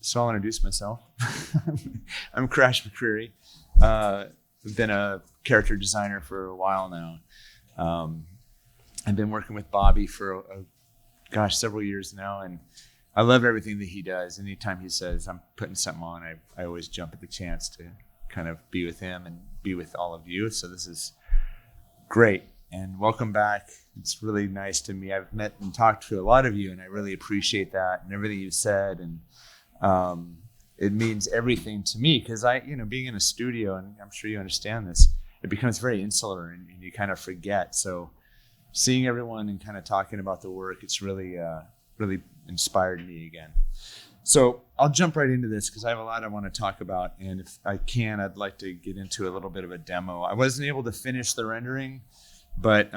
So I'll introduce myself. I'm Crash McCreery. I've been a character designer for a while now. I've been working with Bobby for, several years now, and I love everything that he does. Anytime he says I'm putting something on, I always jump at the chance to kind of be with him and be with all of you. So this is great, and welcome back. It's really nice to me. I've met and talked to a lot of you, and I really appreciate that and everything you said. And it means everything to me because being in a studio, and I'm sure you understand this, it becomes very insular and you kind of forget. So seeing everyone and kind of talking about the work, it's really inspired me again. So I'll jump right into this because I have a lot I want to talk about. And if I can, I'd like to get into a little bit of a demo. I wasn't able to finish the rendering, but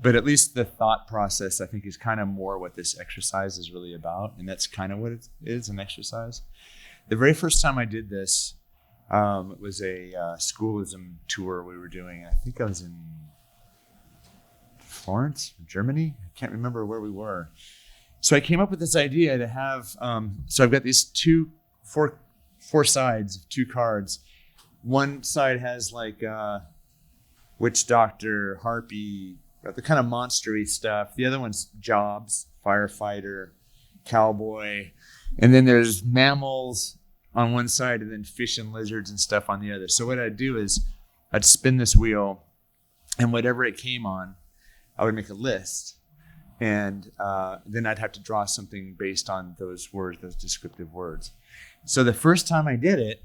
at least the thought process, I think, is kind of more what this exercise is really about. And that's kind of what it is, an exercise. The very first time I did this, it was a schoolism tour we were doing. I think I was in Florence, Germany. I can't remember where we were. So I came up with this idea to have, so I've got these four sides of two cards. One side has like witch doctor, harpy, the kind of monstery stuff. The other one's jobs, firefighter, cowboy. And then there's mammals on one side and then fish and lizards and stuff on the other. So what I'd do is I'd spin this wheel, and whatever it came on, I would make a list. And then I'd have to draw something based on those words, those descriptive words. So the first time I did it,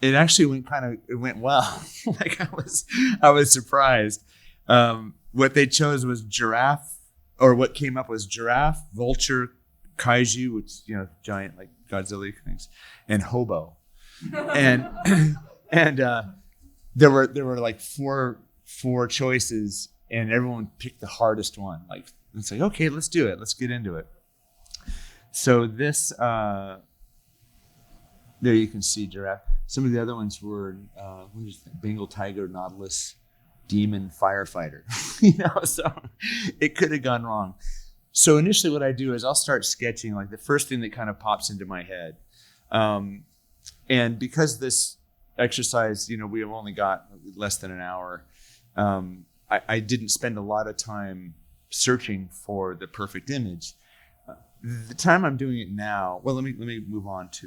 it actually went well. Like I was surprised. What they chose was giraffe, or what came up was giraffe, vulture, kaiju, which, giant like Godzilla things, and hobo. And there were like four choices, and everyone picked the hardest one. Like, it's like, okay, let's do it. Let's get into it. So this, there you can see giraffe. Some of the other ones were Bengal tiger, nautilus, demon, firefighter. So it could have gone wrong. So initially what I do is I'll start sketching like the first thing that kind of pops into my head. And because this exercise, we've only got less than an hour, I didn't spend a lot of time searching for the perfect image. The time I'm doing it now, well, let me move on to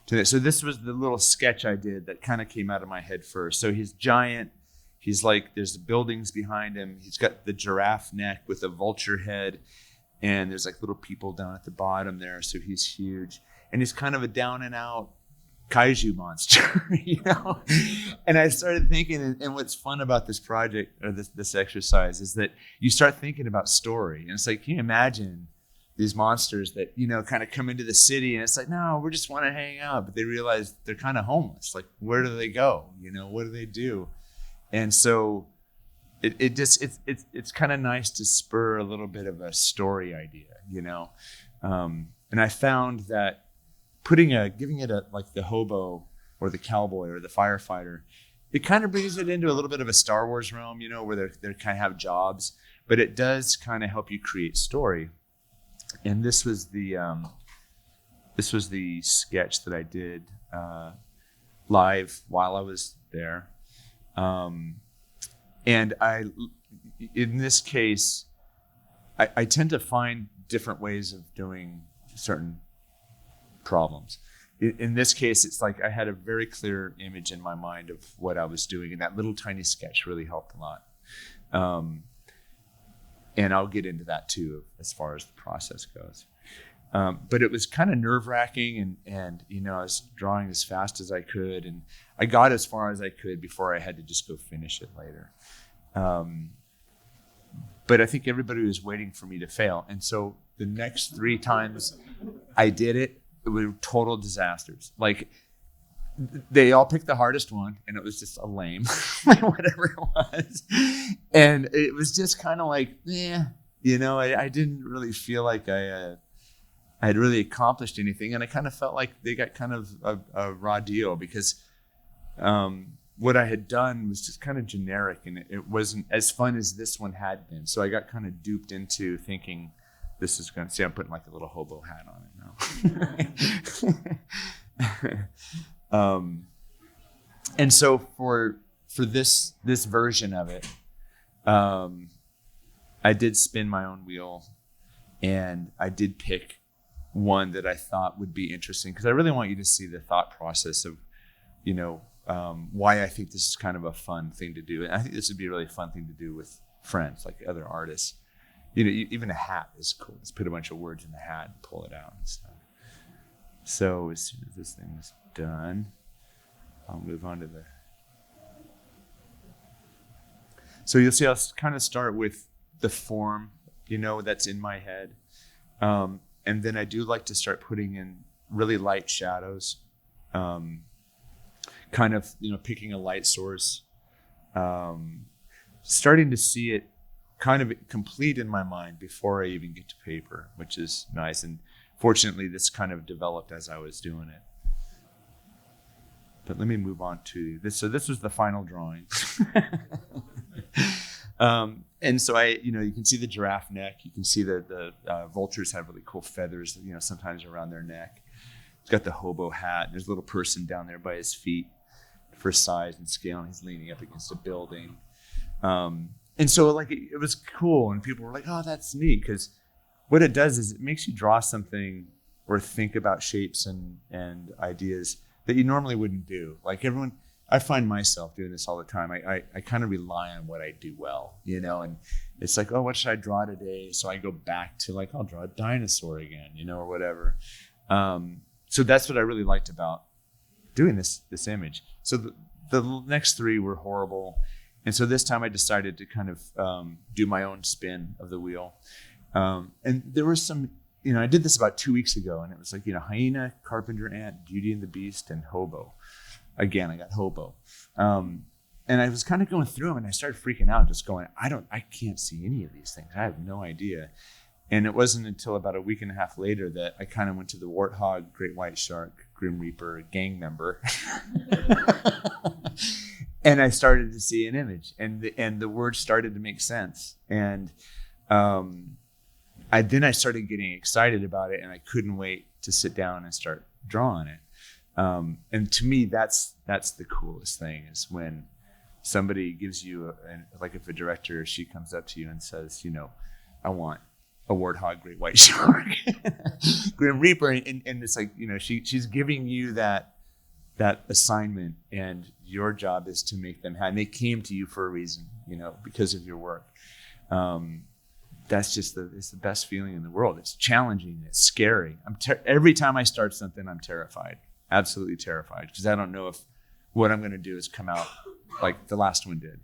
this. So this was the little sketch I did that kind of came out of my head first. So he's giant. He's like, there's buildings behind him. He's got the giraffe neck with a vulture head, and there's like little people down at the bottom there. So he's huge, and he's kind of a down and out kaiju monster, And I started thinking, and what's fun about this project or this exercise is that you start thinking about story, and it's like, can you imagine these monsters that kind of come into the city, and it's like, no, we just want to hang out, but they realize they're kind of homeless. Like, where do they go? What do they do? And so it's kind of nice to spur a little bit of a story idea, And I found that giving it like the hobo or the cowboy or the firefighter, it kind of brings it into a little bit of a Star Wars realm, where they kind of have jobs, but it does kind of help you create story. And this was the sketch that I did live while I was there. And in this case, I tend to find different ways of doing certain problems. In this case, it's like I had a very clear image in my mind of what I was doing, and that little tiny sketch really helped a lot. And I'll get into that too, as far as the process goes. But it was kind of nerve-wracking, and I was drawing as fast as I could, and I got as far as I could before I had to just go finish it later. But I think everybody was waiting for me to fail, and so the next 3 times I did it were total disasters. Like, they all picked the hardest one, and it was just a lame, whatever it was, and it was just kind of like, I didn't really feel like I had really accomplished anything, and I kind of felt like they got kind of a raw deal because what I had done was just kind of generic, and it wasn't as fun as this one had been. So I got kind of duped into thinking this is going to see, I'm putting like a little hobo hat on it now. And so for this version of it, I did spin my own wheel, and I did pick one that I thought would be interesting, because I really want you to see the thought process of, why I think this is kind of a fun thing to do. And I think this would be a really fun thing to do with friends, like other artists. Even a hat is cool. Let's put a bunch of words in the hat and pull it out and stuff. So as soon as this thing is done, I'll move on to so you'll see I'll kind of start with the form, that's in my head. And then I do like to start putting in really light shadows, kind of, picking a light source, starting to see it kind of complete in my mind before I even get to paper, which is nice. And fortunately, this kind of developed as I was doing it. But let me move on to this. So this was the final drawing. And so you can see the giraffe neck. You can see the vultures have really cool feathers, sometimes around their neck. It's got the hobo hat. There's a little person down there by his feet for size and scale, and he's leaning up against a building. And so it was cool, and people were like, oh, that's neat, because what it does is it makes you draw something or think about shapes and ideas that you normally wouldn't do. Like I find myself doing this all the time. I kind of rely on what I do well, and it's like, oh, what should I draw today? So I go back to I'll draw a dinosaur again, or whatever. So that's what I really liked about doing this image. So the next three were horrible. And so this time I decided to kind of do my own spin of the wheel. And there was some, I did this about 2 weeks ago, and it was hyena, carpenter ant, Beauty and the Beast, and hobo. Again, I got hobo. And I was kind of going through them, and I started freaking out, just going, I can't see any of these things. I have no idea. And it wasn't until about a week and a half later that I kind of went to the warthog, great white shark, grim reaper, gang member. And I started to see an image, and the words started to make sense. And I started getting excited about it, and I couldn't wait to sit down and start drawing it. And to me, that's the coolest thing, is when somebody gives you, if a director, she comes up to you and says, I want a warthog, great white shark, grim reaper, and it's she's giving you that assignment, and your job is to make them happy. And they came to you for a reason, because of your work. That's just it's the best feeling in the world. It's challenging. It's scary. Every time I start something, I'm terrified, absolutely terrified, because I don't know if what I'm going to do is come out like the last one did.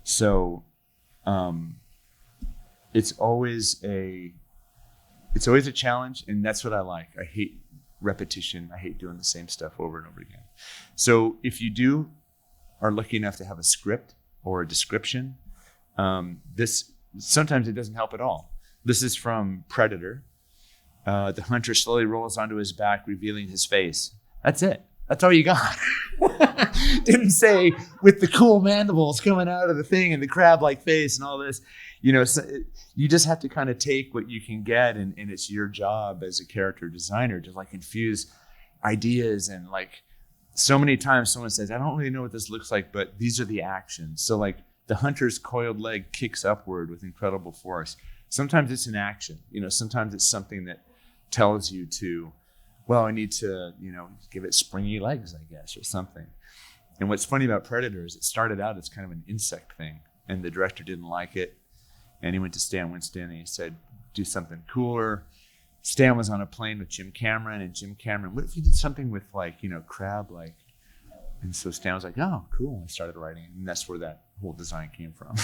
So, it's always a challenge, and that's what I like. I hate repetition. I hate doing the same stuff over and over again. So if you are lucky enough to have a script or a description, this sometimes it doesn't help at all. This is from Predator. The hunter slowly rolls onto his back, revealing his face. That's it. That's all you got. Didn't say with the cool mandibles coming out of the thing and the crab-like face and all this. So you just have to kind of take what you can get, and it's your job as a character designer to infuse ideas. And so many times someone says, I don't really know what this looks like, but these are the actions. So the hunter's coiled leg kicks upward with incredible force. Sometimes it's an action, sometimes it's something that tells you to, I need to, give it springy legs, I guess, or something. And what's funny about Predator is it started out as kind of an insect thing, and the director didn't like it. And he went to Stan Winston and he said, do something cooler. Stan was on a plane with Jim Cameron, and Jim Cameron, what if you did something with crab-like? And so Stan was like, oh, cool. I started writing it, and that's where that whole design came from.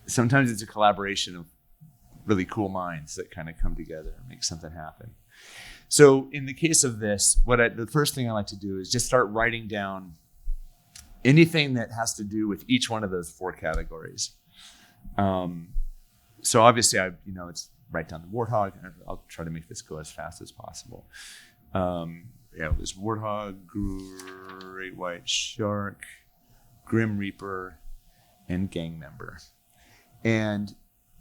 Sometimes it's a collaboration of really cool minds that kind of come together and make something happen. So in the case of this, the first thing I like to do is just start writing down anything that has to do with each one of those 4 categories. So obviously, it's write down the warthog. I'll try to make this go as fast as possible. It was warthog, great white shark, grim reaper, and gang member. And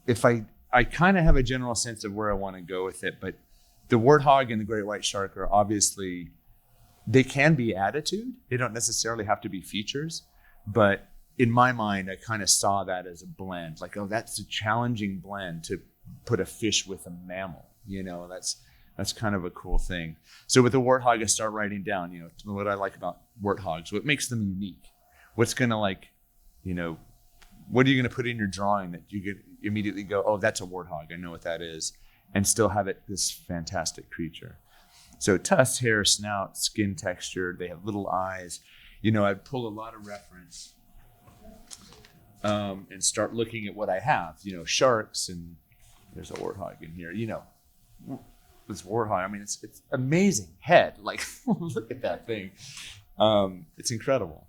if I kind of have a general sense of where I want to go with it, but the warthog and the great white shark are obviously, they can be attitude. They don't necessarily have to be features, but in my mind, I kind of saw that as a blend. Like, oh, that's a challenging blend to put a fish with a mammal. You know, that's kind of a cool thing. So with the warthog, I start writing down, you know, what I like about warthogs, what makes them unique. What's going to, like, you know, what are you going to put in your drawing that you could immediately go, oh, that's a warthog. I know what that is. And still have it this fantastic creature. So tusks, hair, snout, skin texture. They have little eyes. You know, I'd pull a lot of reference and start looking at what I have. You know, sharks, and there's a warthog in here. You know, this warthog, I mean, it's amazing head. Like, look at that thing. It's incredible.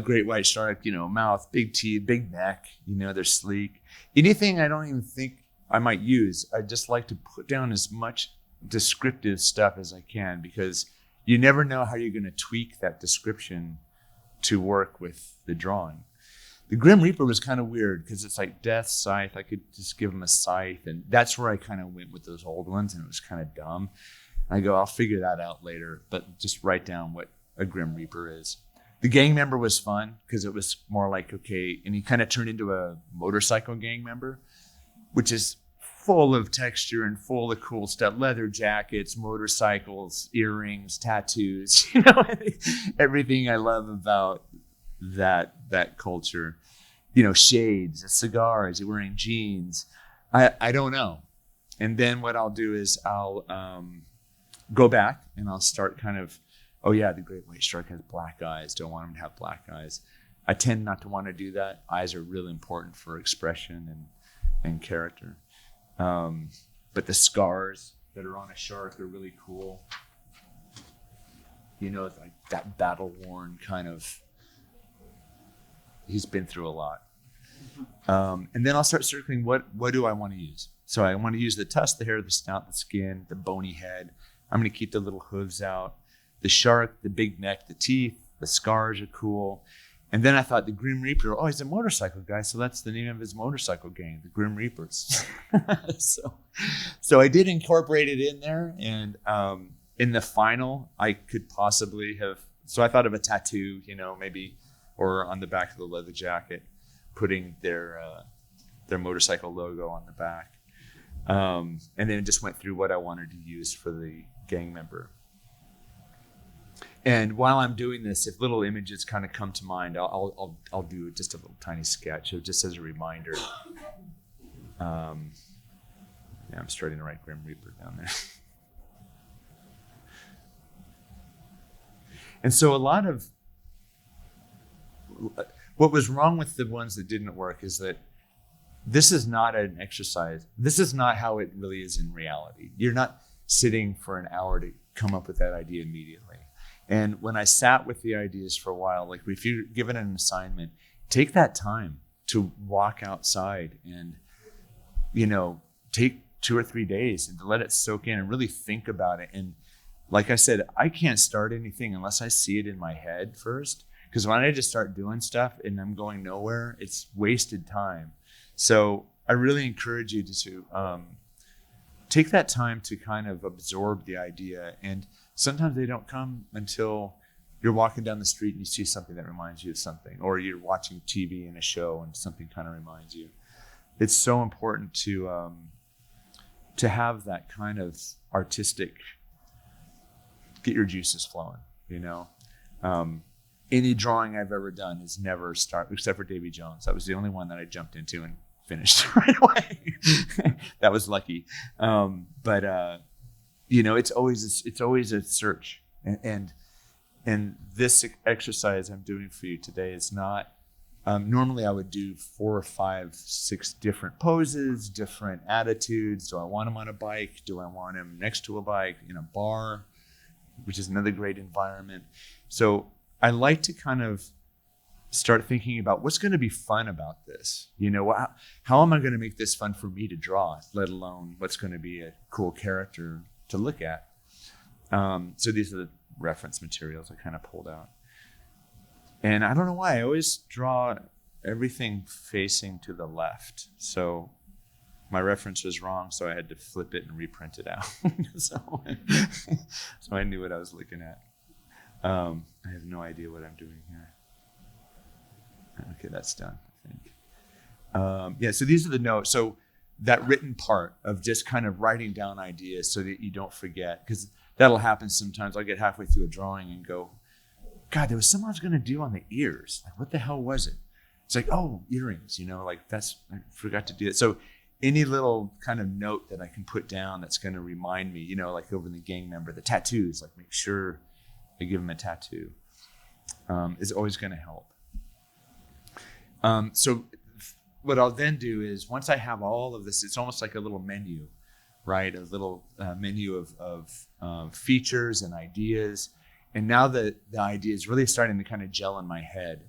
Great white shark, you know, mouth, big teeth, big neck. You know, they're sleek. Anything I don't even think I might use, I just like to put down as much descriptive stuff as I can, because you never know how you're going to tweak that description to work with the drawing. The Grim Reaper was kind of weird because it's like death, scythe. I could just give him a scythe, and that's where I kind of went with those old ones, and it was kind of dumb. I go, I'll figure that out later, but just write down what a Grim Reaper is. The gang member was fun because it was more like, okay, and he kind of turned into a motorcycle gang member, which is full of texture and full of cool stuff. Leather jackets, motorcycles, earrings, tattoos, you know, everything I love about that culture. You know, shades, a cigar, is he wearing jeans? I don't know. And then what I'll do is I'll go back and I'll start kind of, oh yeah, the great white shark has black eyes. Don't want him to have black eyes. I tend not to want to do that. Eyes are really important for expression and character. But the scars that are on a shark are really cool. You know, like that battle-worn kind of, he's been through a lot. And then I'll start circling what do I want to use. So I want to use the tusk, the hair, the snout, the skin, the bony head. I'm going to keep the little hooves out. The shark, the big neck, the teeth, the scars are cool. And then I thought the Grim Reaper, oh, he's a motorcycle guy, so that's the name of his motorcycle gang, the Grim Reapers. So I did incorporate it in there, and in the final, I could possibly have, so I thought of a tattoo, you know, maybe, or on the back of the leather jacket, putting their motorcycle logo on the back. And then just went through what I wanted to use for the gang member. And while I'm doing this, if little images kind of come to mind, I'll do just a little tiny sketch, so just as a reminder. Yeah, I'm starting to write Grim Reaper down there. And so a lot of what was wrong with the ones that didn't work is that this is not an exercise. This is not how it really is in reality. You're not sitting for an hour to come up with that idea immediately. And when I sat with the ideas for a while, like if you're given an assignment, take that time to walk outside and, you know, take 2 or 3 days and to let it soak in and really think about it. And like I said, I can't start anything unless I see it in my head first. Because when I just start doing stuff and I'm going nowhere, it's wasted time. So I really encourage you to take that time to kind of absorb the idea. And sometimes they don't come until you're walking down the street and you see something that reminds you of something, or you're watching TV in a show and something kind of reminds you. It's so important to have that kind of artistic, get your juices flowing, you know. Any drawing I've ever done is never start, except for Davy Jones. That was the only one that I jumped into and finished right away. That was lucky. But you know, it's always a search. And this exercise I'm doing for you today is not. Normally I would do 4 or 5, 6 different poses, different attitudes. Do I want him on a bike? Do I want him next to a bike, in a bar, which is another great environment? So I like to kind of start thinking about what's going to be fun about this. You know, how am I going to make this fun for me to draw, let alone what's going to be a cool character to look at. So these are the reference materials I kind of pulled out. And I don't know why, I always draw everything facing to the left. So my reference was wrong, so I had to flip it and reprint it out. so I knew what I was looking at. I have no idea what I'm doing here. Okay, that's done, I think. Yeah, so these are the notes. So that written part of just kind of writing down ideas so that you don't forget, because that'll happen sometimes. I'll get halfway through a drawing and go, God, there was something I was going to do on the ears. Like, what the hell was it? It's like, oh, earrings, like I forgot to do it. So any little kind of note that I can put down that's going to remind me, like over the gang member, the tattoos, like make sure I give them a tattoo, is always going to help. So what I'll then do is, once I have all of this, it's almost like a little menu, right? A little menu of features and ideas. And now the idea is really starting to kind of gel in my head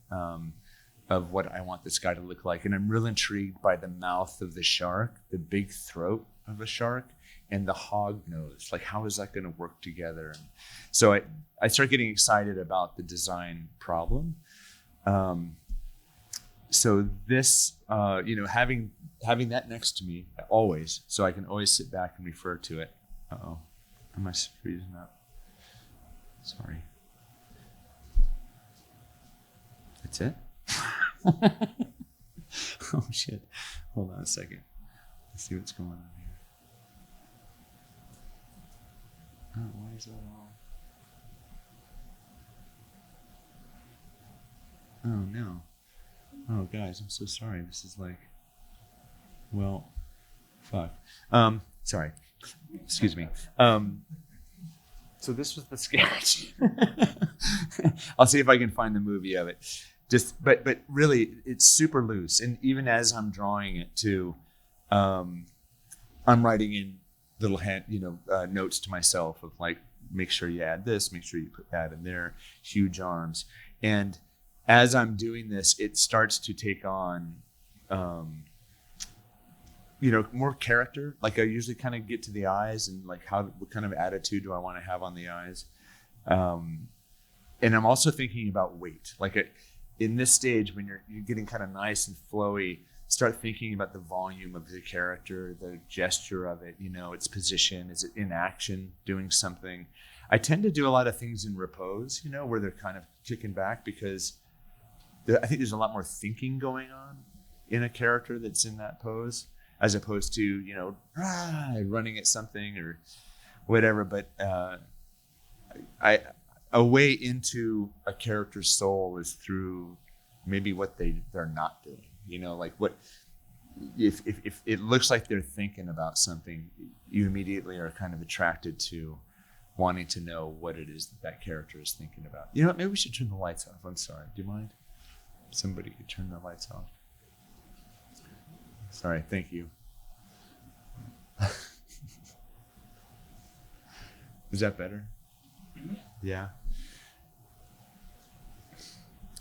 of what I want this guy to look like. And I'm real intrigued by the mouth of the shark, the big throat of a shark, and the hog nose. Like, how is that going to work together? And so I start getting excited about the design problem. So this, having that next to me always, so I can always sit back and refer to it. Uh-oh, am I freezing up? Sorry. That's it? Oh, shit. Hold on a second. Let's see what's going on here. Oh, why is that all? Oh, no. Oh, guys, I'm so sorry. This is like, well, fuck. Sorry. Excuse me. So this was the sketch. I'll see if I can find the movie of it. But really, it's super loose. And even as I'm drawing it too, I'm writing in little hand, notes to myself of like, make sure you add this, make sure you put that in there, huge arms. And as I'm doing this, it starts to take on, more character. Like, I usually kind of get to the eyes and like, what kind of attitude do I want to have on the eyes? And I'm also thinking about weight. Like, in this stage, when you're getting kind of nice and flowy, start thinking about the volume of the character, the gesture of it, its position. Is it in action, doing something? I tend to do a lot of things in repose, where they're kind of kicking back, because I think there's a lot more thinking going on in a character that's in that pose, as opposed to, running at something or whatever. But a way into a character's soul is through maybe what they're not doing. Like, what if it looks like they're thinking about something, you immediately are kind of attracted to wanting to know what it is that character is thinking about. You know what? Maybe we should turn the lights off. I'm sorry. Do you mind? Somebody could turn the lights off. Sorry. Thank you. Is that better? Yeah.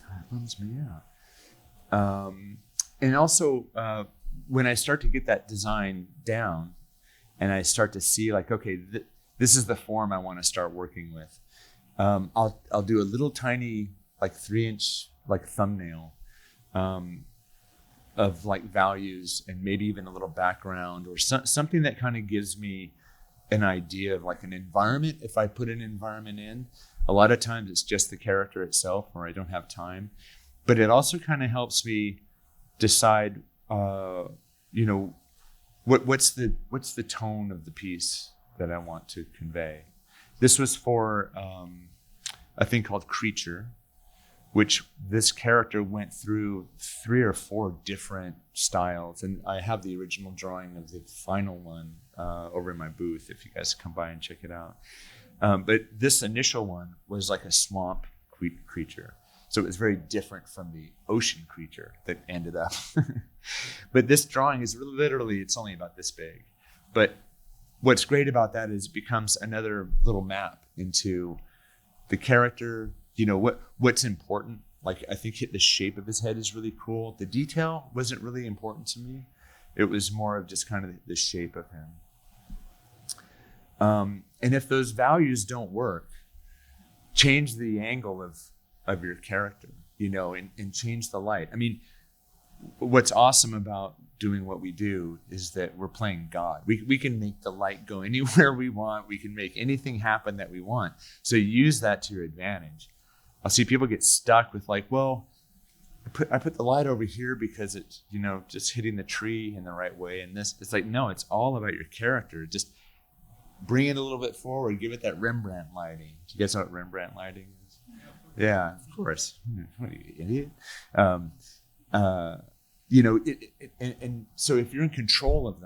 That bums me out. And also, when I start to get that design down, and I start to see like, okay, this is the form I want to start working with. I'll do a little tiny, like 3-inch, like thumbnail of like values, and maybe even a little background or something that kind of gives me an idea of like an environment. If I put an environment in, a lot of times it's just the character itself, or I don't have time. But it also kind of helps me decide, what's the tone of the piece that I want to convey. This was for a thing called Creature, which this character went through 3 or 4 different styles. And I have the original drawing of the final one over in my booth, if you guys come by and check it out. But this initial one was like a swamp creature. So it was very different from the ocean creature that ended up. But this drawing is literally, it's only about this big. But what's great about that is it becomes another little map into the character, what's important. Like, I think the shape of his head is really cool. The detail wasn't really important to me. It was more of just kind of the shape of him. And if those values don't work, change the angle of your character, and change the light. I mean, what's awesome about doing what we do is that we're playing God. We can make the light go anywhere we want. We can make anything happen that we want. So use that to your advantage. I'll see people get stuck with like, well, I put the light over here because it's, just hitting the tree in the right way. And this, it's like, no, it's all about your character. Just bring it a little bit forward. Give it that Rembrandt lighting. Do you guys know what Rembrandt lighting is? Yeah, of course. What are you, idiot? And so if you're in control of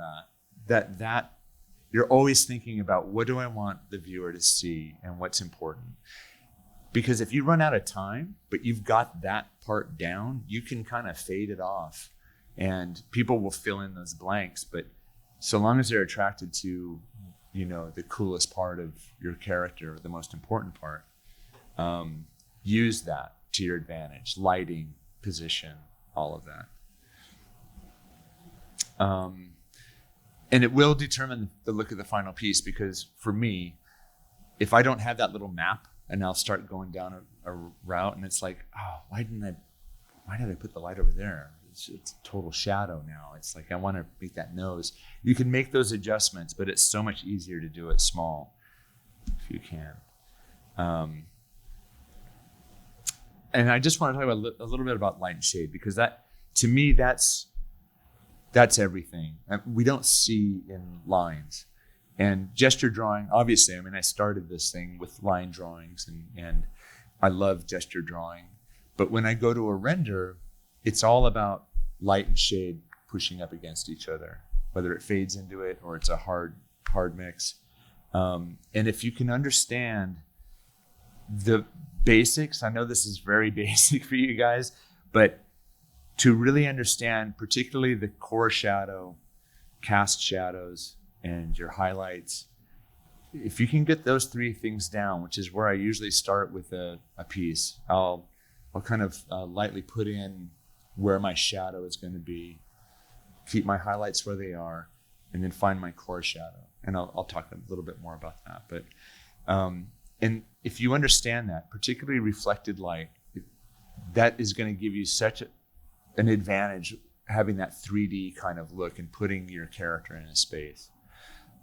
that you're always thinking about what do I want the viewer to see and what's important. Because if you run out of time, but you've got that part down, you can kind of fade it off and people will fill in those blanks. But so long as they're attracted to, the coolest part of your character, the most important part, use that to your advantage, lighting, position, all of that. And it will determine the look of the final piece, because for me, if I don't have that little map and I'll start going down a route and it's like, oh, why did I put the light over there? It's total shadow now. It's like, I want to make that nose. You can make those adjustments, but it's so much easier to do it small if you can. And I just want to talk about a little bit about light and shade, because that, to me, that's everything. We don't see in lines. And gesture drawing, obviously, I started this thing with line drawings and I love gesture drawing. But when I go to a render, it's all about light and shade pushing up against each other, whether it fades into it or it's a hard mix. And if you can understand the basics, I know this is very basic for you guys, but to really understand particularly the core shadow, cast shadows, and your highlights, if you can get those three things down, which is where I usually start with a piece, I'll kind of lightly put in where my shadow is going to be, keep my highlights where they are, and then find my core shadow. And I'll talk a little bit more about that. But and if you understand that, particularly reflected light, that is going to give you such an advantage, having that 3D kind of look and putting your character in a space.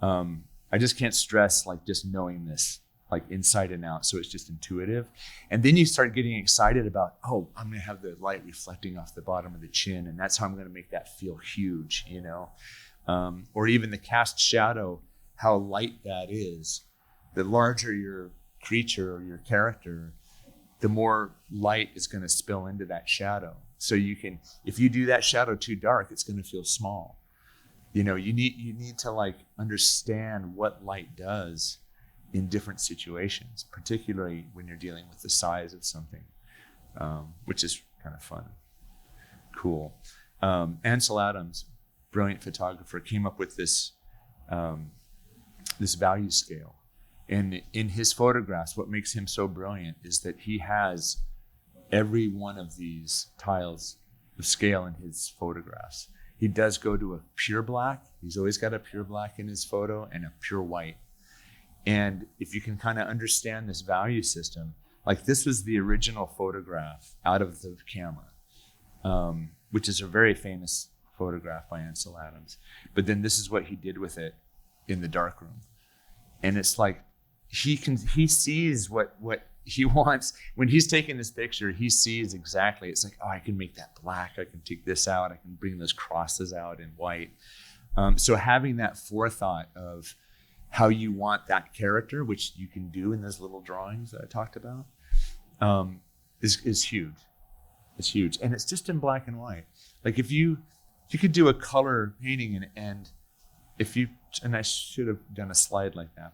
I just can't stress just knowing this inside and out, so it's just intuitive. And then you start getting excited about, oh, I'm going to have the light reflecting off the bottom of the chin, and that's how I'm going to make that feel huge, or even the cast shadow, how light that is. The larger your creature or your character, the more light is going to spill into that shadow. So you can, if you do that shadow too dark, it's going to feel small. You need to understand what light does in different situations, particularly when you're dealing with the size of something, which is kind of fun. Cool. Ansel Adams, brilliant photographer, came up with this value scale. And in his photographs, what makes him so brilliant is that he has every one of these tiles of scale in his photographs. He does go to a pure black. He's always got a pure black in his photo and a pure white. And if you can kind of understand this value system, this was the original photograph out of the camera, which is a very famous photograph by Ansel Adams. But then this is what he did with it in the darkroom. And it's he sees what he wants. When he's taking this picture, he sees exactly, it's oh, I can make that black, I can take this out, I can bring those crosses out in white. So having that forethought of how you want that character, which you can do in those little drawings that I talked about, is huge. It's huge. And it's just in black and white. If you could do a color painting and I should have done a slide like that,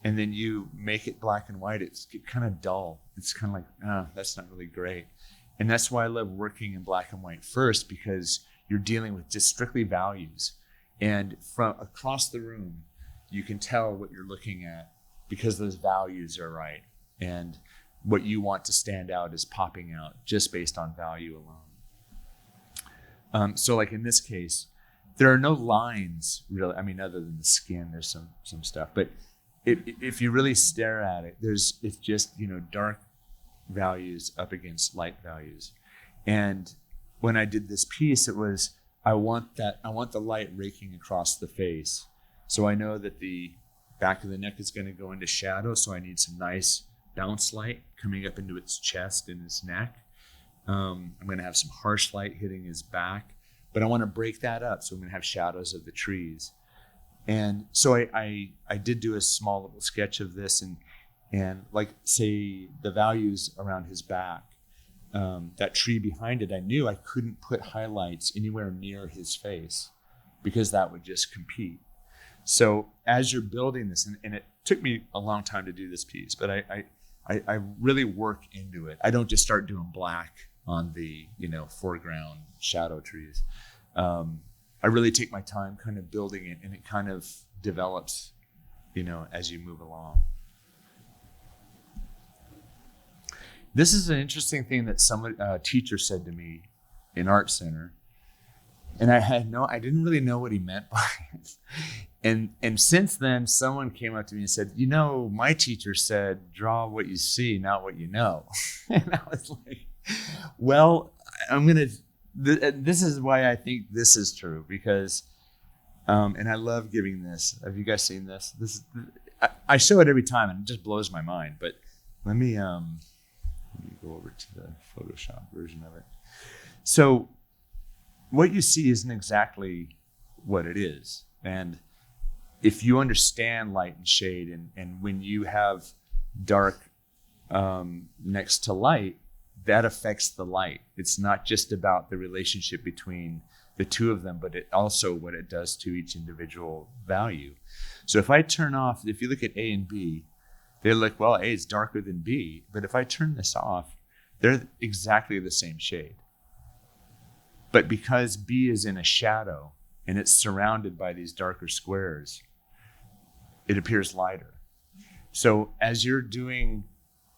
and then you make it black and white, it's kind of dull. It's kind of that's not really great. And that's why I love working in black and white first, because you're dealing with just strictly values. And from across the room, you can tell what you're looking at because those values are right. And what you want to stand out is popping out just based on value alone. So in this case, there are no lines really. Other than the skin, there's some stuff. But if you really stare at it, it's just, dark values up against light values. And when I did this piece, it was I want the light raking across the face. So I know that the back of the neck is going to go into shadow. So I need some nice bounce light coming up into its chest and its neck. I'm going to have some harsh light hitting his back, but I want to break that up. So I'm going to have shadows of the trees. And so I did do a small little sketch of this and like say the values around his back. That tree behind it, I knew I couldn't put highlights anywhere near his face because that would just compete. So as you're building this, and it took me a long time to do this piece, but I really work into it. I don't just start doing black on the foreground shadow trees. I really take my time kind of building it, and it kind of develops, as you move along. This is an interesting thing that a teacher said to me in Art Center, and I didn't really know what he meant by it. And since then, someone came up to me and said, my teacher said, draw what you see, not what you know. And I was like, well, this is why I think this is true, because, and I love giving this. Have you guys seen this? I show it every time, and it just blows my mind. But let me go over to the Photoshop version of it. So what you see isn't exactly what it is. And if you understand light and shade, and when you have dark next to light, that affects the light. It's not just about the relationship between the two of them, but it also what it does to each individual value. So if you look at A and B, they're like, well, A is darker than B, but if I turn this off, they're exactly the same shade. But because B is in a shadow and it's surrounded by these darker squares, it appears lighter. So as you're doing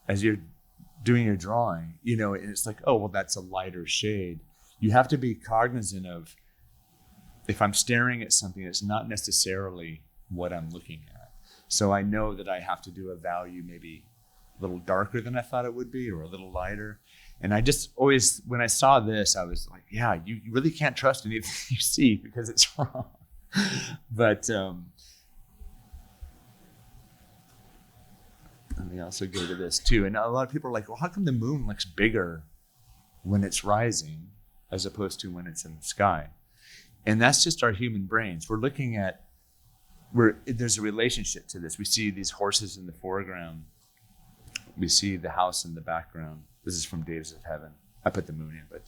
your drawing, and it's like, oh, well, that's a lighter shade. You have to be cognizant of, if I'm staring at something, it's not necessarily what I'm looking at. So I know that I have to do a value maybe a little darker than I thought it would be, or a little lighter. And I just always, when I saw this, I was like, yeah, you really can't trust anything you see because it's wrong. But let me also go to this too. And a lot of people are like, well, how come the moon looks bigger when it's rising as opposed to when it's in the sky? And that's just our human brains. We're looking at, there's a relationship to this. We see these horses in the foreground. We see the house in the background. This is from Days of Heaven. I put the moon in,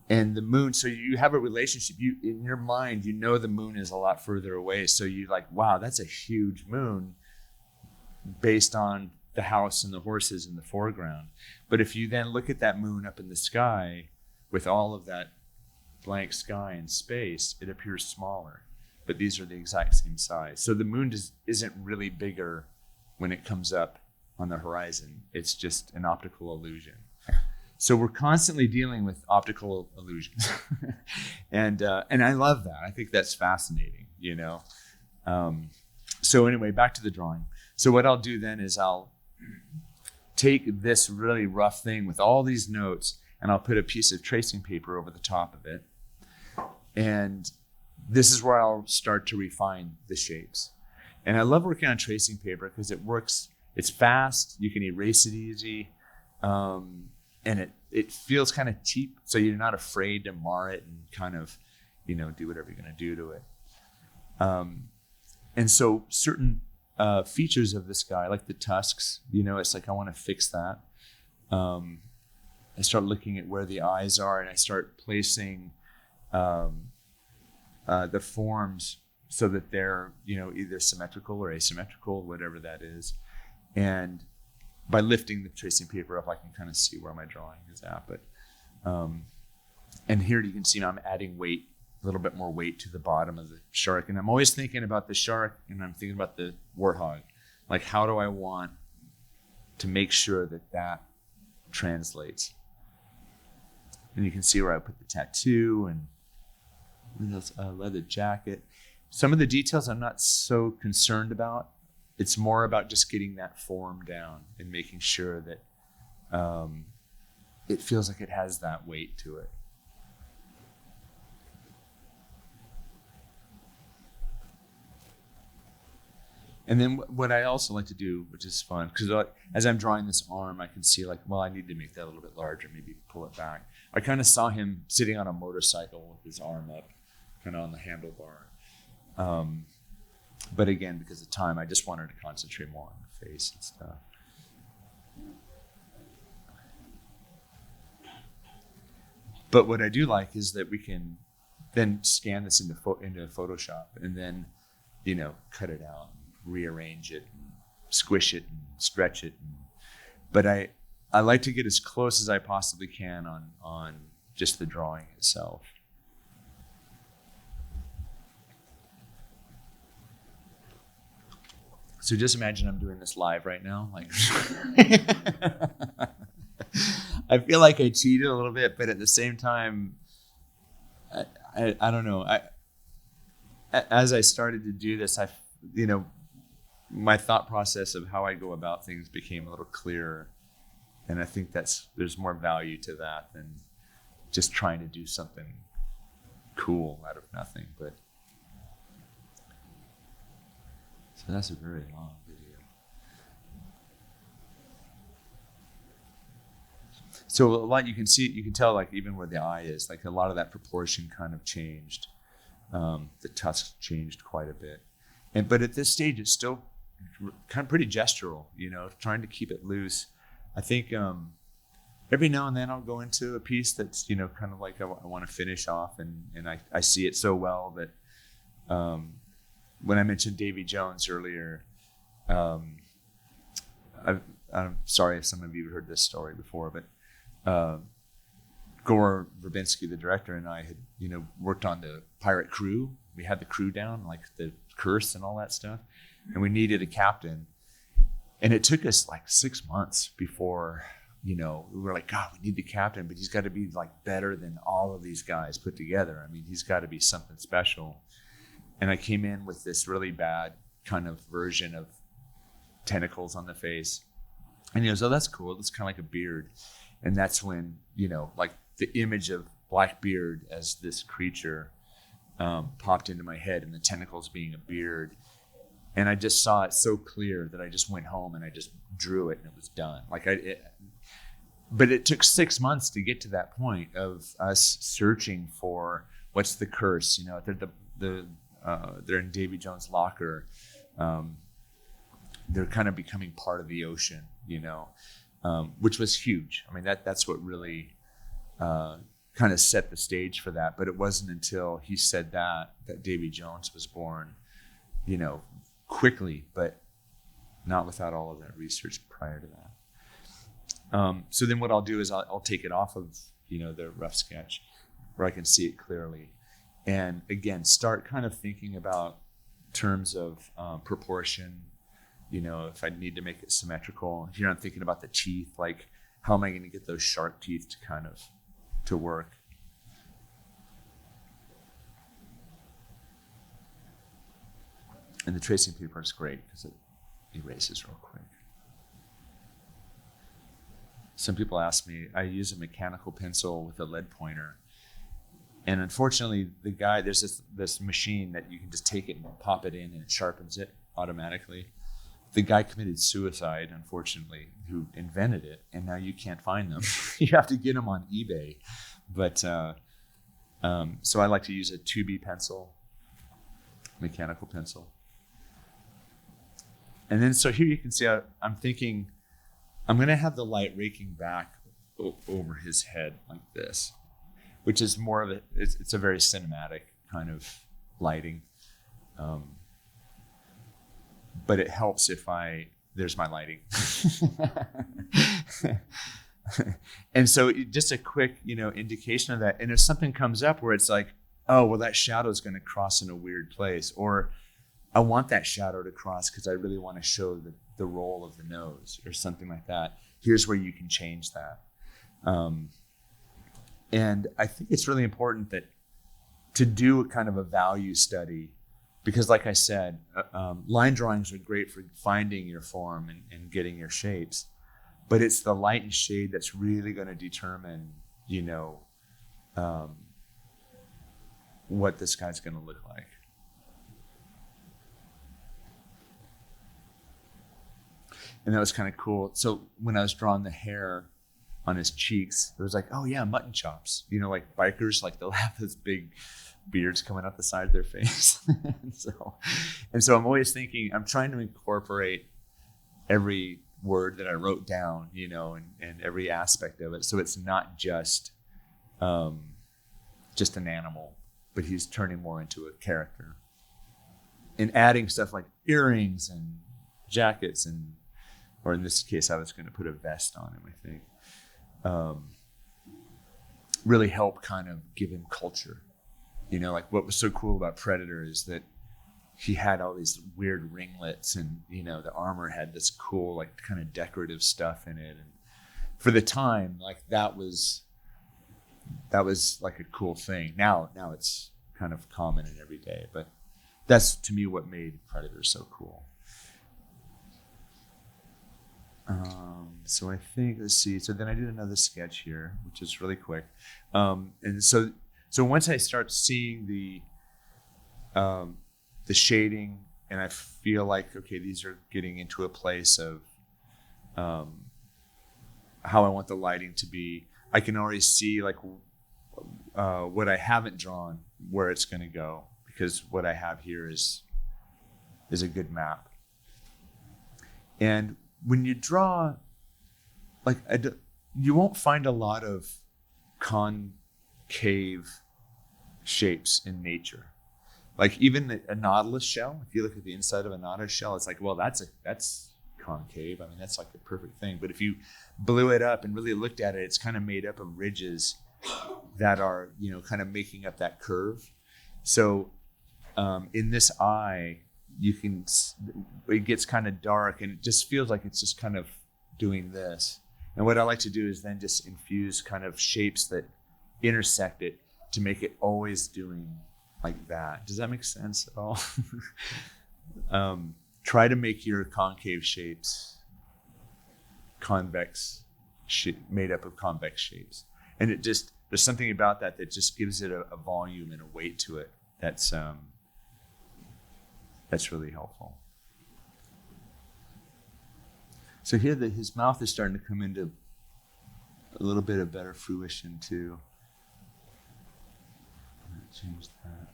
and the moon, so you have a relationship. In your mind, the moon is a lot further away. So you're like, wow, that's a huge moon based on the house and the horses in the foreground. But if you then look at that moon up in the sky with all of that blank sky and space, it appears smaller. But these are the exact same size. So the moon isn't really bigger when it comes up on the horizon. It's just an optical illusion. So we're constantly dealing with optical illusions. and I love that. I think that's fascinating, So anyway, back to the drawing. So what I'll do then is I'll take this really rough thing with all these notes, and I'll put a piece of tracing paper over the top of it. And this is where I'll start to refine the shapes. And I love working on tracing paper because it works. It's fast. You can erase it easy. And it feels kind of cheap. So you're not afraid to mar it and kind of, do whatever you're going to do to it. And so certain features of this guy, like the tusks, it's like I want to fix that. I start looking at where the eyes are, and I start placing the forms so that they're, either symmetrical or asymmetrical, whatever that is. And by lifting the tracing paper up, I can kind of see where my drawing is at. But and here you can see I'm adding weight, a little bit more weight to the bottom of the shark. And I'm always thinking about the shark, and I'm thinking about the warthog. Like, how do I want to make sure that translates? And you can see where I put the tattoo and this leather jacket. Some of the details I'm not so concerned about. It's more about just getting that form down and making sure that it feels like it has that weight to it. And then what I also like to do, which is fun, because as I'm drawing this arm, I can see like, well, I need to make that a little bit larger, maybe pull it back. I kind of saw him sitting on a motorcycle with his arm up, kind of on the handlebar. But again, because of time, I just wanted to concentrate more on the face and stuff. But what I do like is that we can then scan this into Photoshop and then, cut it out, and rearrange it, and squish it, and stretch it. But I like to get as close as I possibly can on just the drawing itself. So just imagine I'm doing this live right now. Like, I feel like I cheated a little bit, but at the same time, I don't know. As I started to do this, my thought process of how I go about things became a little clearer, and I think there's more value to that than just trying to do something cool out of nothing. But so that's a very long video. So a lot you can tell, like even where the eye is, like a lot of that proportion kind of changed. The tusk changed quite a bit, but at this stage it's still kind of pretty gestural, trying to keep it loose. I think every now and then I'll go into a piece that's kind of like I want to finish off, and I see it so well that when I mentioned Davy Jones earlier, I'm sorry if some of you have heard this story before, but Gore Verbinski, the director, and I had, worked on the pirate crew. We had the crew down, like the curse and all that stuff, and we needed a captain. And it took us like 6 months before, we were like, God, we need the captain, but he's got to be like better than all of these guys put together. I mean, he's got to be something special. And I came in with this really bad kind of version of tentacles on the face. And he goes, oh, that's cool. It's kind of like a beard. And that's when, like the image of Blackbeard as this creature popped into my head, and the tentacles being a beard. And I just saw it so clear that I just went home and I just drew it, and it was done. But it took 6 months to get to that point of us searching for what's the curse. They're in Davy Jones' locker. They're kind of becoming part of the ocean, which was huge. I mean, that's what really kind of set the stage for that. But it wasn't until he said that Davy Jones was born, quickly, but not without all of that research prior to that. So then what I'll do is I'll take it off of, the rough sketch where I can see it clearly. And again, start kind of thinking about terms of proportion, if I need to make it symmetrical. Here I'm thinking about the teeth, like how am I going to get those shark teeth to work? And the tracing paper is great because it erases real quick. Some people ask me, I use a mechanical pencil with a lead pointer. And unfortunately, there's this machine that you can just take it and pop it in and it sharpens it automatically. The guy committed suicide, unfortunately, who invented it, and now you can't find them. You have to get them on eBay. But so I like to use a 2B pencil, mechanical pencil. And then so here you can see I'm thinking I'm going to have the light raking back over his head like this, which is more of it's a very cinematic kind of lighting. But it helps if there's my lighting. And so just a quick, indication of that. And if something comes up where it's like, oh, well, that shadow is going to cross in a weird place, or I want that shadow to cross because I really want to show the roll of the nose or something like that. Here's where you can change that. And I think it's really important to do a kind of a value study, because like I said, line drawings are great for finding your form and getting your shapes, but it's the light and shade that's really going to determine, what this guy's going to look like. And that was kind of cool. So when I was drawing the hair on his cheeks, it was like, oh yeah, mutton chops. You know, like bikers, like they'll have this big beards coming up the side of their face. and so I'm always thinking, I'm trying to incorporate every word that I wrote down, you know, and every aspect of it. So it's not just an animal, but he's turning more into a character. And adding stuff like earrings and jackets or in this case, I was going to put a vest on him, I think. Really help kind of give him culture. You know, like what was so cool about Predator is that he had all these weird ringlets and, you know, the armor had this cool, like kind of decorative stuff in it. And for the time, like that was like a cool thing. Now it's kind of common and everyday, but that's to me what made Predator so cool. So I think, let's see. So then I did another sketch here, which is really quick. And so once I start seeing the shading, and I feel like, okay, these are getting into a place of how I want the lighting to be. I can already see like what I haven't drawn, where it's going to go, because what I have here is a good map. And when you draw, like you won't find a lot of concave shapes in nature. Like even a nautilus shell, if you look at the inside of a nautilus shell, it's like, well, that's concave. I mean, that's like a perfect thing. But if you blew it up and really looked at it, it's kind of made up of ridges that are, you know, kind of making up that curve. So in this eye, it gets kind of dark and it just feels like it's just kind of doing this. And what I like to do is then just infuse kind of shapes that intersect it to make it always doing like that. Does that make sense at all? Try to make your concave shapes convex, made up of convex shapes. And there's something about that just gives it a volume and a weight to it that's really helpful. So here his mouth is starting to come into a little bit of better fruition too. I'm going to change that.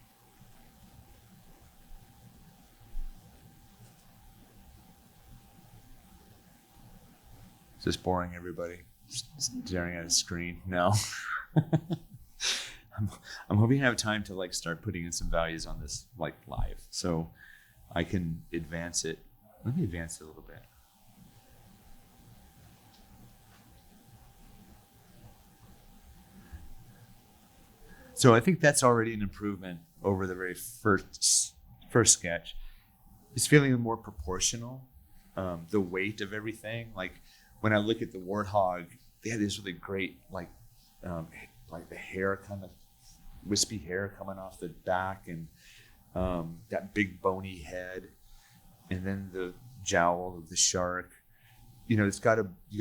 Is this boring, everybody? Staring at a screen? No. I'm hoping I have time to like start putting in some values on this like live, so I can advance it. Let me advance it a little bit. So I think that's already an improvement over the very first sketch. It's feeling more proportional, the weight of everything. Like when I look at the warthog, they had this really great like the hair, kind of wispy hair coming off the back, and that big bony head, and then the jowl of the shark. You know, you got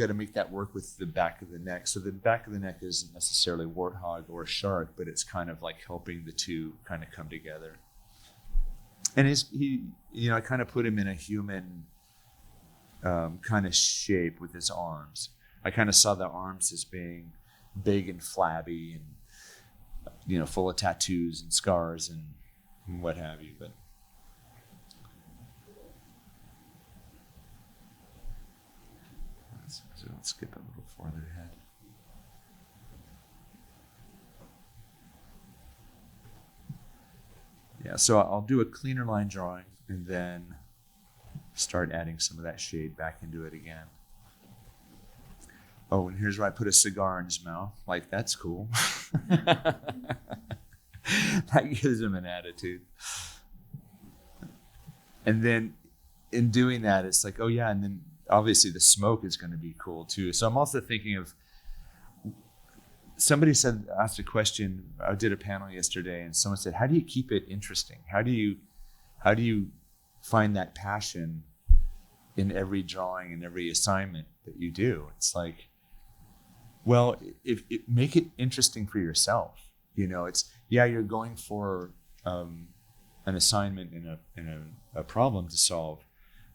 to make that work with the back of the neck. So the back of the neck isn't necessarily warthog or shark, but it's kind of like helping the two kind of come together. And I kind of put him in a human kind of shape with his arms. I kind of saw the arms as being big and flabby and, you know, full of tattoos and scars and what have you. But let's skip a little farther ahead. Yeah, so I'll do a cleaner line drawing and then start adding some of that shade back into it again. Oh, and here's where I put a cigar in his mouth. Like, that's cool. That gives him an attitude. And then in doing that, it's like, oh yeah, and then obviously the smoke is going to be cool too. So I'm also thinking of, somebody asked a question. I did a panel yesterday and someone said, how do you keep it interesting? How do you find that passion in every drawing and every assignment that you do? It's like, well, make it interesting for yourself. You know, you're going for an assignment and a problem to solve,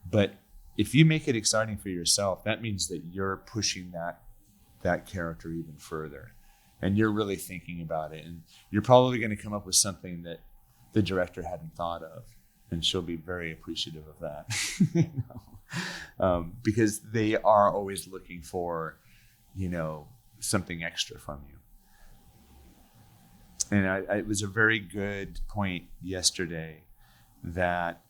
but if you make it exciting for yourself, that means that you're pushing that character even further, and you're really thinking about it, and you're probably going to come up with something that the director hadn't thought of, and she'll be very appreciative of that. Because they are always looking for, something extra from you. And it was a very good point yesterday that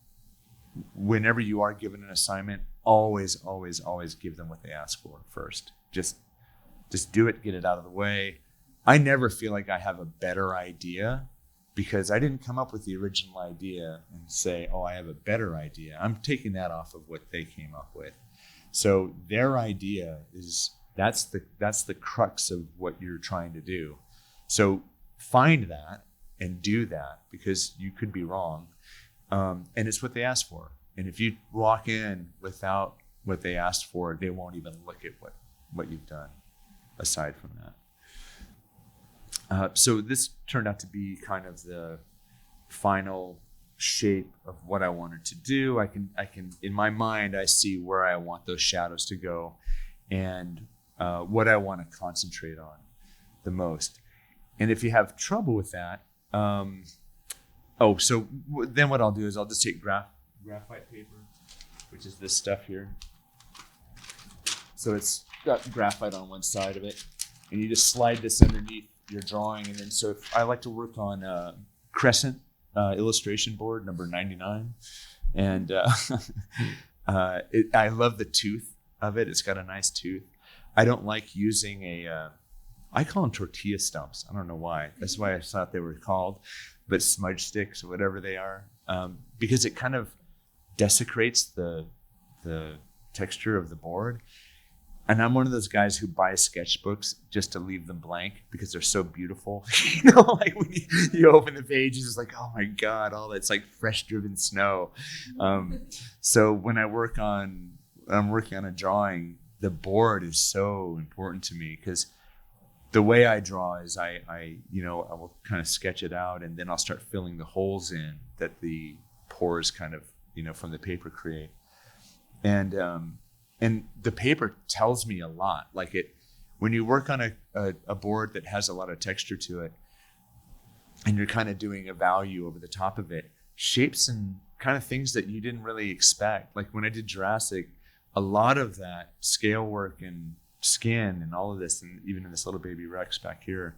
whenever you are given an assignment, always give them what they ask for first. Just do it, get it out of the way. I never feel like I have a better idea, because I didn't come up with the original idea and say, oh, I have a better idea. I'm taking that off of what they came up with. So their idea that's the crux of what you're trying to do. So find that and do that, because you could be wrong. And it's what they asked for. And if you walk in without what they asked for, they won't even look at what you've done aside from that. So this turned out to be kind of the final shape of what I wanted to do. I can in my mind, I see where I want those shadows to go, and what I want to concentrate on the most. And if you have trouble with that, then what I'll do is I'll just take graphite paper, which is this stuff here. So it's got graphite on one side of it, and you just slide this underneath your drawing. And then, so if I like to work on Crescent illustration board number 99, and I love the tooth of it. It's got a nice tooth. I don't like using I call them tortilla stumps. I don't know why. That's why I thought they were called, but smudge sticks or whatever they are, because it kind of desecrates the texture of the board. And I'm one of those guys who buys sketchbooks just to leave them blank because they're so beautiful. Like when you open the pages, it's like, oh my God, it's like fresh driven snow. So when I'm working on a drawing, the board is so important to me, because the way I draw is I will kind of sketch it out, and then I'll start filling the holes in that the pores kind of, from the paper create. And the paper tells me a lot. Like when you work on a board that has a lot of texture to it, and you're kind of doing a value over the top of it, shapes and kind of things that you didn't really expect. Like when I did Jurrasic, a lot of that scale work and skin and all of this, and even in this little baby Rex back here,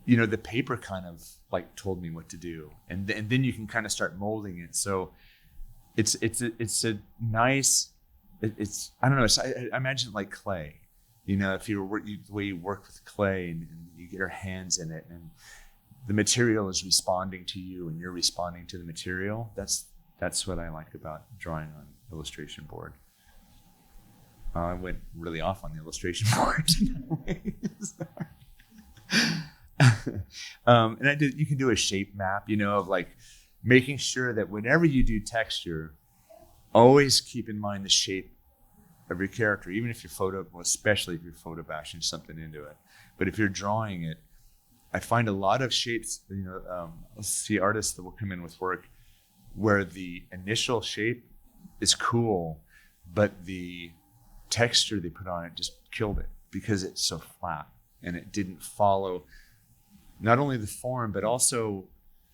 the paper kind of like told me what to do, and then you can kind of start molding it. So it's a nice. It's I don't know. I imagine like clay, if the way you work with clay and you get your hands in it, and the material is responding to you, and you're responding to the material. That's what I like about drawing on illustration board. I went really off on the illustration board. And you can do a shape map, of like making sure that whenever you do texture, always keep in mind the shape of your character, even if especially if you're photo bashing something into it. But if you're drawing it, I find a lot of shapes, I'll see artists that will come in with work where the initial shape is cool, but the texture they put on it just killed it, because it's so flat and it didn't follow not only the form, but also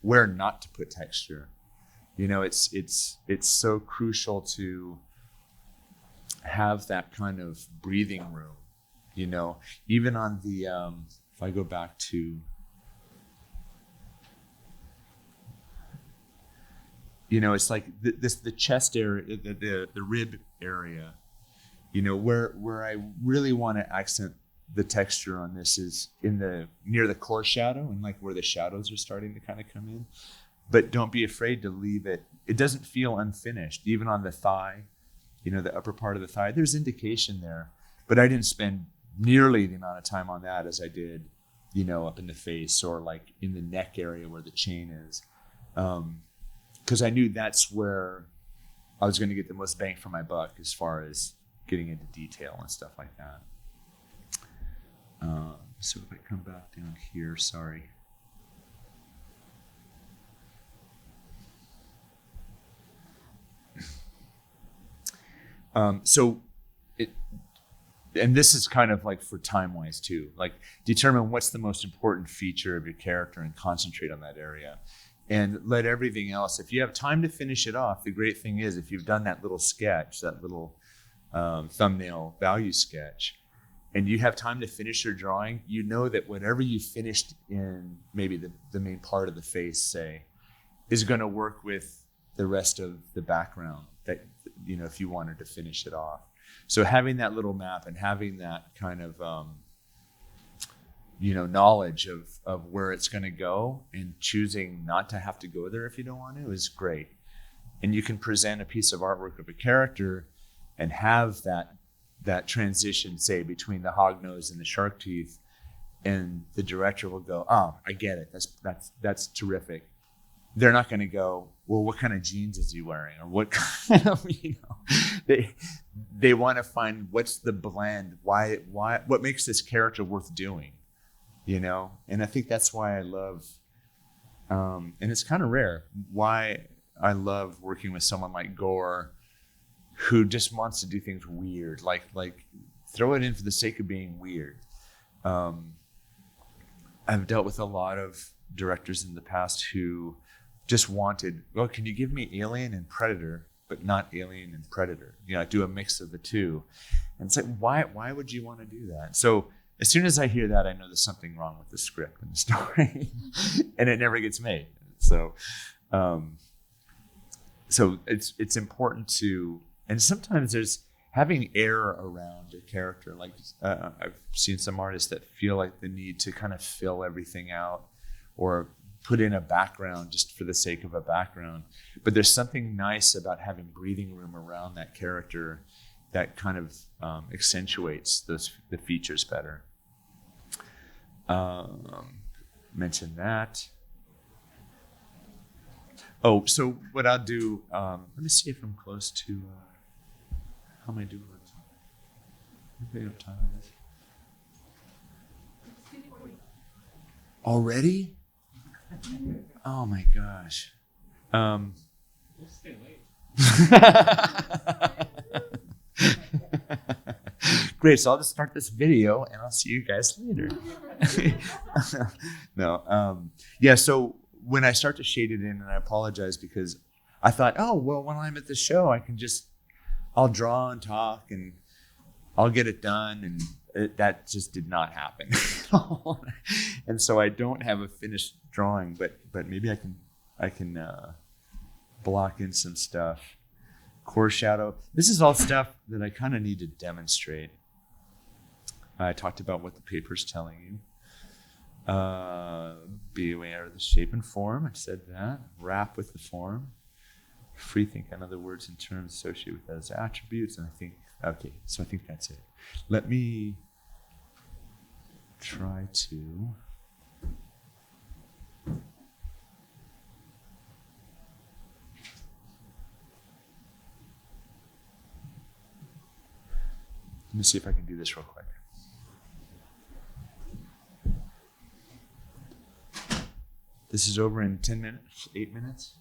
where not to put texture. It's so crucial to have that kind of breathing room, even on the, if I go back to, it's like the chest area, the rib area, where I really want to accent the texture on this is near the core shadow, and like where the shadows are starting to kind of come in. But don't be afraid to leave it. It doesn't feel unfinished, even on the thigh, the upper part of the thigh. There's indication there, but I didn't spend nearly the amount of time on that as I did, up in the face or like in the neck area where the chain is. Because I knew that's where I was going to get the most bang for my buck as far as getting into detail and stuff like that. So if I come back down here, sorry. So it, and this is kind of like for time-wise too, like determine what's the most important feature of your character and concentrate on that area. And let everything else, if you have time to finish it off, the great thing is if you've done that little sketch, that little thumbnail value sketch, and you have time to finish your drawing, you know that whatever you finished in maybe the main part of the face, say, is going to work with the rest of the background that, you know, if you wanted to finish it off. So having that little map and having that kind of, you know, knowledge of where it's going to go and choosing not to have to go there if you don't want to is great. And you can present a piece of artwork of a character and have that transition, say, between the hog nose and the shark teeth, and the director will go, "Oh, I get it. That's terrific." They're not going to go, "Well, what kind of jeans is he wearing?" Or what kind of, you know, they want to find what's the blend, why what makes this character worth doing, you know? And I think that's why I love, and it's kind of rare, why I love working with someone like Gore, who just wants to do things weird, like throw it in for the sake of being weird. I've dealt with a lot of directors in the past who just wanted, well, can you give me Alien and Predator, but not Alien and Predator? You know, I do a mix of the two. And it's like, why would you want to do that? So as soon as I hear that, I know there's something wrong with the script and the story, and it never gets made. So, so it's important to, and sometimes there's having air around a character. Like I've seen some artists that feel like the need to kind of fill everything out or put in a background just for the sake of a background. But there's something nice about having breathing room around that character that kind of accentuates the features better. Mention that. Oh, so what I'll do, let me see if I'm close to, how am I doing? I have time on this. Already? Oh my gosh. We'll stay late. Great, so I'll just start this video and I'll see you guys later. No, yeah, so when I start to shade it in, and I apologize because I thought, oh, well, when I'm at the show, I'll draw and talk and I'll get it done, and that just did not happen. And so I don't have a finished drawing, but maybe I can block in some stuff. Core shadow. This is all stuff that I kind of need to demonstrate. I talked about what the paper's telling you. Be aware of the shape and form. I said that. Wrap with the form. Free think on other words and terms associated with those attributes. And I think, okay, so I think that's it. Let me try to. Let me see if I can do this real quick. This is over in 10 minutes, 8 minutes.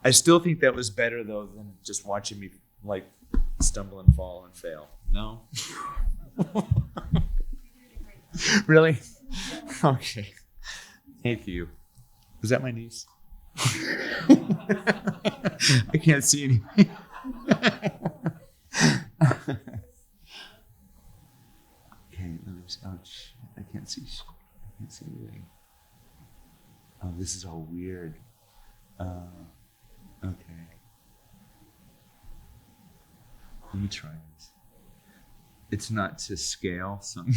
I still think that was better though than just watching me like stumble and fall and fail. No? Really? Okay. Thank you. Was that my niece? I can't see anything. Okay, let me see. Oh, I can't see. I can't see anything. Oh, this is all weird. Okay. Let me try this. It's not to scale, so I'm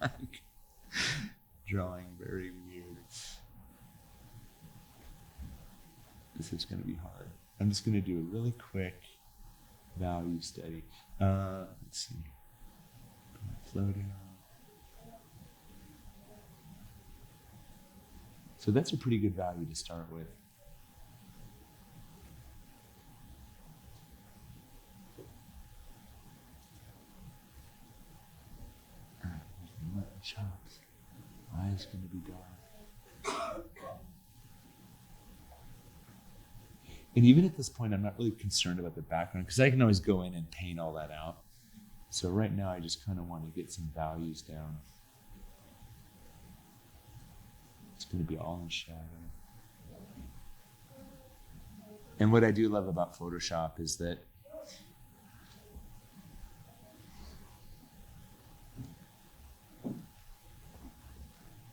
like drawing very weird. This is going to be hard. I'm just going to do a really quick value study. Let's see. Slow down. So that's a pretty good value to start with. Chops. Eyes going to be dark. And even at this point, I'm not really concerned about the background because I can always go in and paint all that out. So right now, I just kind of want to get some values down. It's going to be all in shadow. And what I do love about Photoshop is that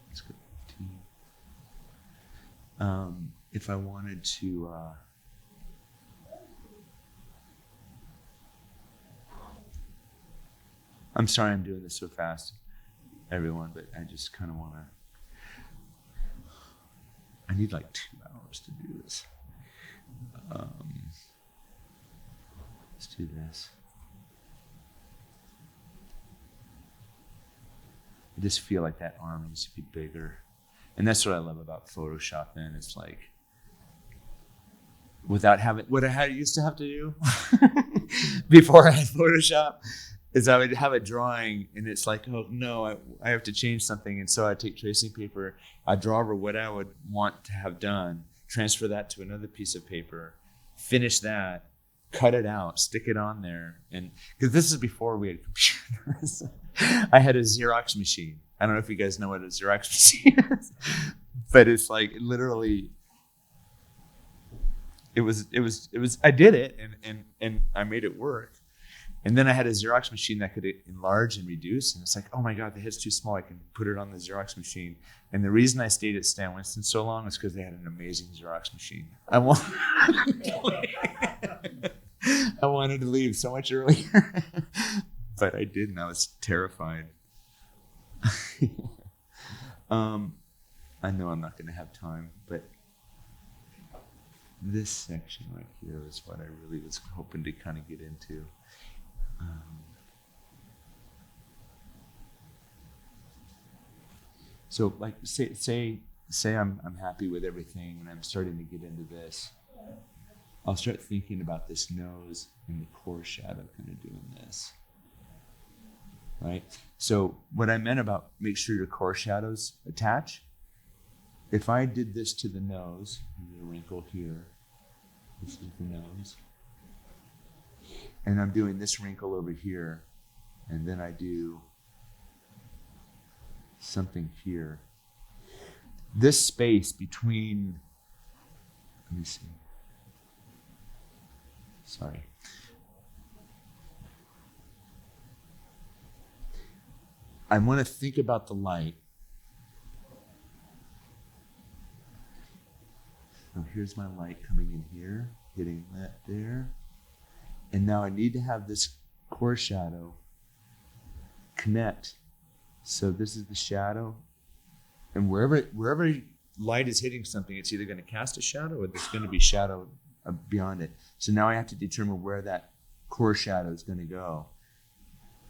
let's go 15. If I wanted to I'm sorry I'm doing this so fast, everyone, but I just kind of want to I need like 2 hours to do this. Let's do this. I just feel like that arm needs to be bigger. And that's what I love about Photoshop then. It's like, without having, what I used to have to do before I had Photoshop is I would have a drawing and it's like, oh no, I have to change something. And so I take tracing paper, I draw over what I would want to have done, transfer that to another piece of paper, finish that, cut it out, stick it on there. And because this is before we had computers, I had a Xerox machine. I don't know if you guys know what a Xerox machine is, but it's like literally, it was, I did it and I made it work. And then I had a Xerox machine that could enlarge and reduce. And it's like, oh my God, the head's too small. I can put it on the Xerox machine. And the reason I stayed at Stan Winston so long is because they had an amazing Xerox machine. I wanted to leave so much earlier, but I didn't. I was terrified. I know I'm not going to have time, but this section right here is what I really was hoping to kind of get into. So like say I'm happy with everything and I'm starting to get into this. I'll start thinking about this nose and the core shadow kind of doing this. Right? So what I meant about make sure your core shadows attach. If I did this to the nose, there's a wrinkle here. This is the nose. And I'm doing this wrinkle over here, and then I do something here. This space between, let me see. Sorry. I want to think about the light. So here's my light coming in here, hitting that there. And now I need to have this core shadow connect. So this is the shadow. And wherever light is hitting something, it's either going to cast a shadow or there's going to be shadow beyond it. So now I have to determine where that core shadow is going to go.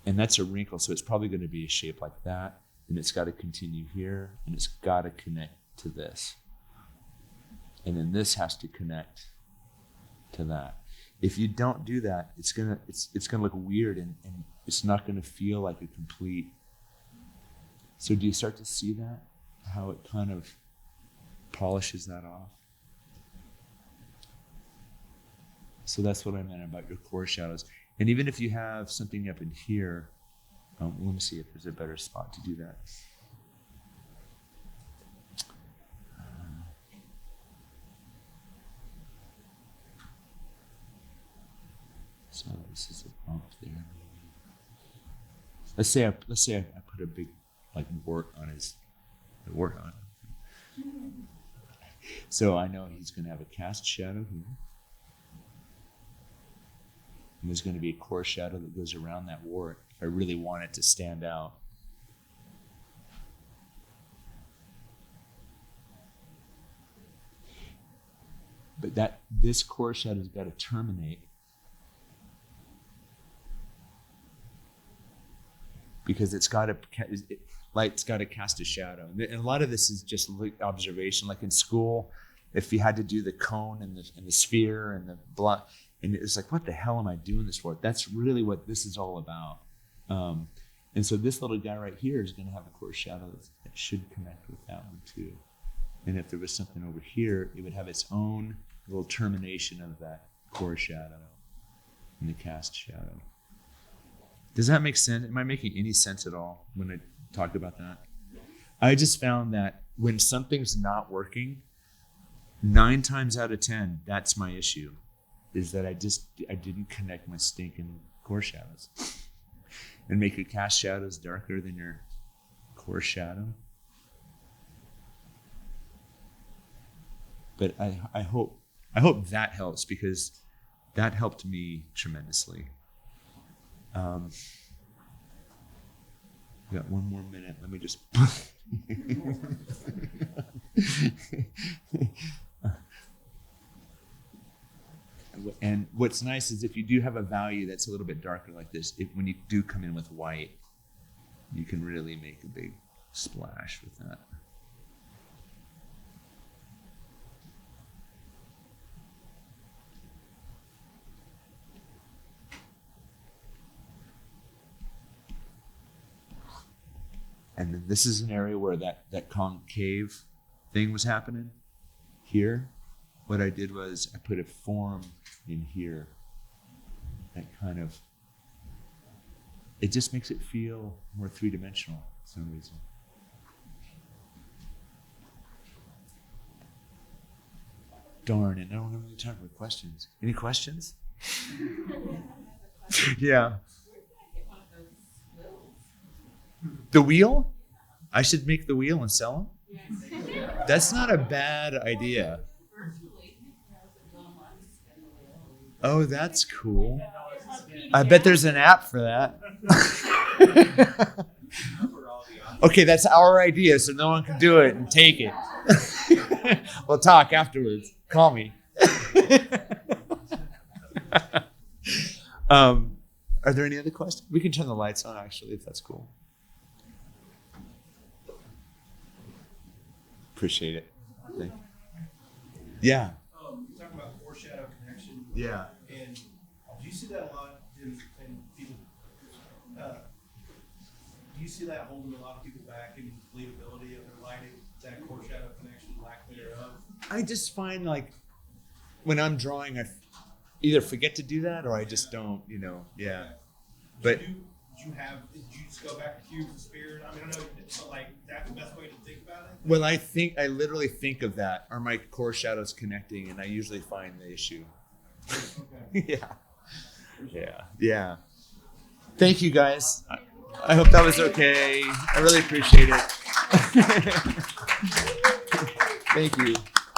And that's a wrinkle, so it's probably going to be a shape like that. And it's got to continue here, and it's got to connect to this. And then this has to connect to that. If you don't do that, it's gonna look weird and it's not gonna feel like a complete. So do you start to see that? How it kind of polishes that off? So that's what I meant about your core shadows. And even if you have something up in here, let me see if there's a better spot to do that. So this is a bump there. Maybe. Let's say I put a big like wart on him. So I know he's going to have a cast shadow here. And there's going to be a core shadow that goes around that wart if I really want it to stand out. But this core shadow's got to terminate because light's got to cast a shadow. And a lot of this is just observation. Like in school, if you had to do the cone and the sphere and the block, and it's like, what the hell am I doing this for? That's really what this is all about. And so this little guy right here is going to have a core shadow that should connect with that one too. And if there was something over here, it would have its own little termination of that core shadow and the cast shadow. Does that make sense? Am I making any sense at all when I talk about that? I just found that when something's not working, 9 times out of 10, that's my issue, is that I didn't connect my stinking core shadows. And make your cast shadows darker than your core shadow. But I hope that helps, because that helped me tremendously. We got 1 more minute. Let me just. And what's nice is if you do have a value that's a little bit darker like this, when you do come in with white, you can really make a big splash with that. And then this is an area where that concave thing was happening. Here, what I did was I put a form in here. That kind of, it just makes it feel more three-dimensional for some reason. Darn it, I don't have any time for questions. Any questions? Yeah. The wheel? I should make the wheel and sell them? That's not a bad idea. Oh, that's cool. I bet there's an app for that. Okay, that's our idea, so no one can do it and take it. We'll talk afterwards. Call me. Are there any other questions? We can turn the lights on, actually, if that's cool. Appreciate it. Thank you. Yeah. You talk about foreshadow connection. Yeah. And do you see that a lot in people? Do you see that holding a lot of people back in believability of their lighting? That foreshadow connection, lack thereof? I just find like when I'm drawing, I either forget to do that or I just don't, yeah. But Did you just go back to cubes and spirit? I mean, I know it's not like that's the best way to think about it. well, I literally think of that. Are my core shadows connecting? And I usually find the issue. Okay. Yeah. Thank you guys. I hope that was okay. I really appreciate it.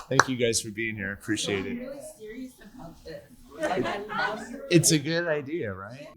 Thank you guys for being here. Appreciate it. I'm really serious about this. Like, I love your It's a good idea, right?